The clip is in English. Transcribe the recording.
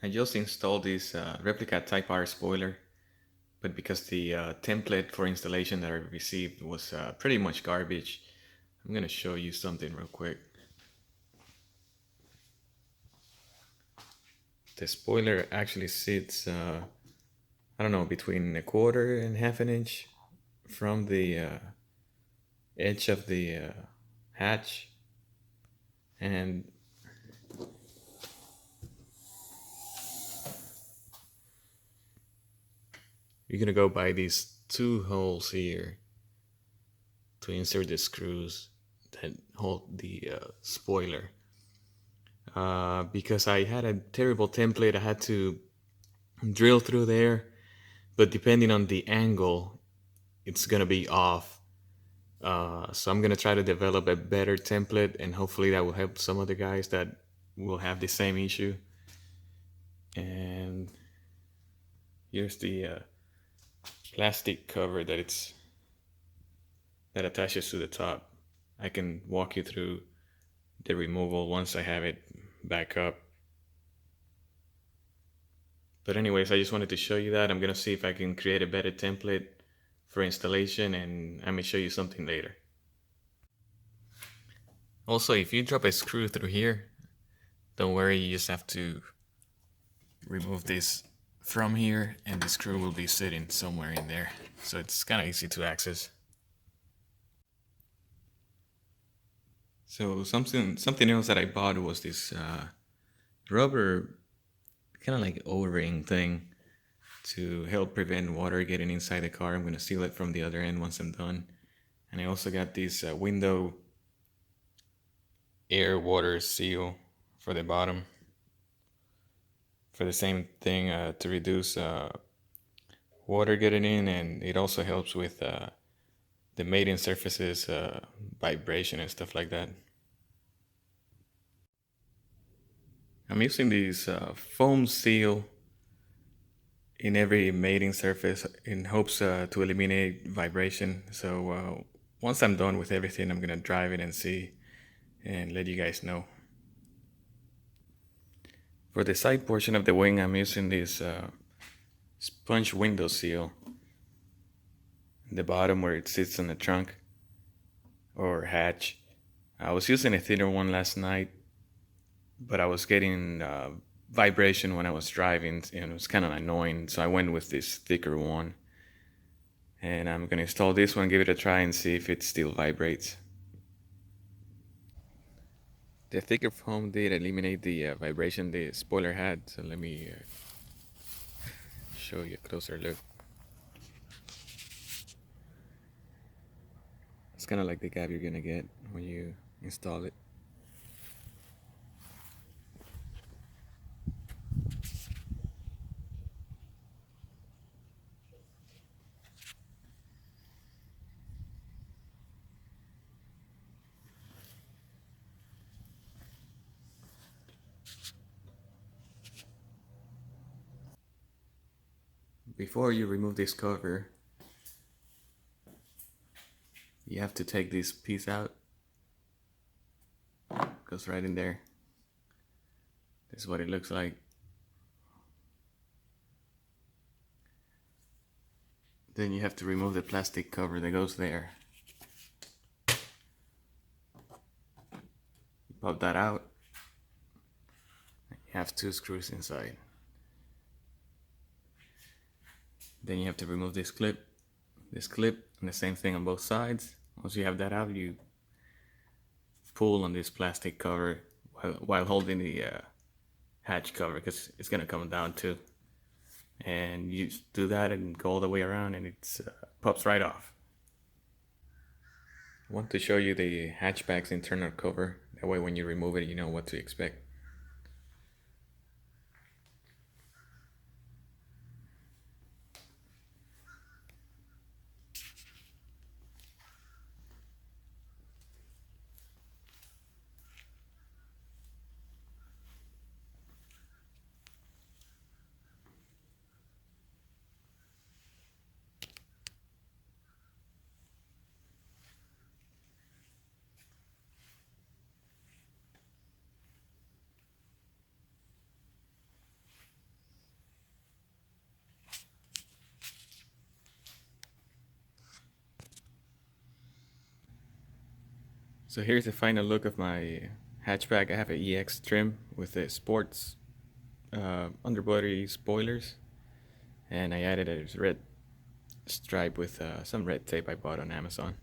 I just installed this Replica Type R spoiler, but because the template for installation that I received was pretty much garbage, I'm gonna show you something real quick. The spoiler actually sits, I don't know, between a quarter and half an inch from the edge of the hatch, and you're gonna go by these two holes here to insert the screws that hold the spoiler. Because I had a terrible template, I had to drill through there, but depending on the angle, it's gonna be off. So I'm gonna try to develop a better template, and hopefully that will help some other guys that will have the same issue. And here's the plastic cover that attaches to the top. I can walk you through the removal once I have it back up. But anyways, I just wanted to show you that. I'm gonna see if I can create a better template for installation, and I may show you something later. Also, if you drop a screw through here, don't worry, you just have to remove this from here and the screw will be sitting somewhere in there. So it's kind of easy to access. So something else that I bought was this rubber kind of like O-ring thing to help prevent water getting inside the car. I'm going to seal it from the other end once I'm done. And I also got this window air water seal for the bottom for the same thing, to reduce water getting in, and it also helps with the mating surfaces vibration and stuff like that. I'm using this foam seal in every mating surface in hopes to eliminate vibration. So once I'm done with everything, I'm gonna drive it and see and let you guys know. For the side portion of the wing, I'm using this sponge window seal. The bottom where it sits on the trunk or hatch. I was using a thinner one last night, but I was getting vibration when I was driving, and it was kind of annoying. So I went with this thicker one, and I'm gonna install this one, give it a try, and see if it still vibrates. The thicker foam did eliminate the vibration the spoiler had, so let me show you a closer look. It's kind of like the gap you're gonna get when you install it. Before you remove this cover, you have to take this piece out. Goes right in there. This is what it looks like. Then you have to remove the plastic cover that goes there. You pop that out. You have two screws inside. Then you have to remove this clip, and the same thing on both sides. Once you have that out, you pull on this plastic cover while holding the hatch cover, because it's gonna come down too. And you just do that and go all the way around, and it pops right off. I want to show you the hatchback's internal cover. That way, when you remove it, you know what to expect. So here's the final look of my hatchback. I have a EX trim with the sports underbody spoilers, and I added a red stripe with some red tape I bought on Amazon.